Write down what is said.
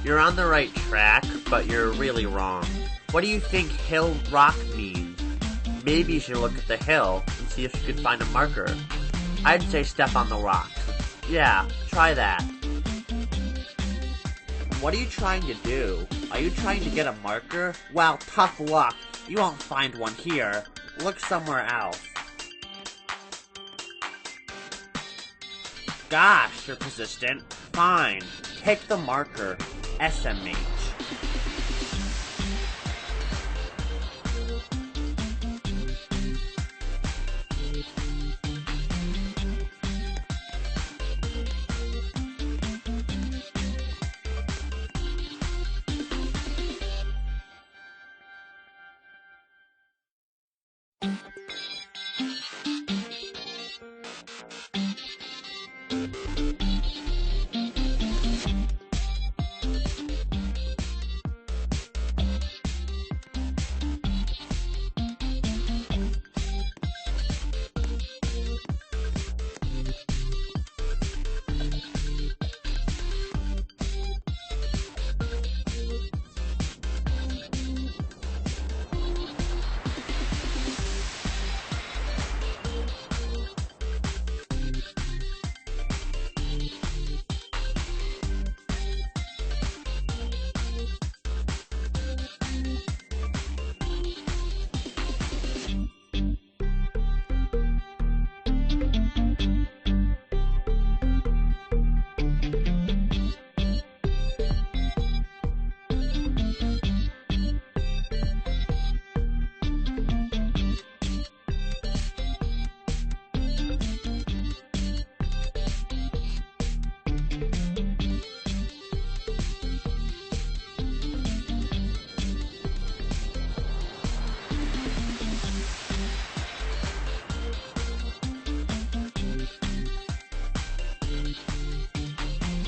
You're on the right track, but you're really wrong. What do you think hill rock means? Maybe you should look at the hill and see if you could find a marker. I'd say step on the rocks. Yeah, try that. What are you trying to do? Are you trying to get a marker? Well, tough luck. You won't find one here. Look somewhere else. Gosh, you're persistent. Fine. Take the marker. SM me.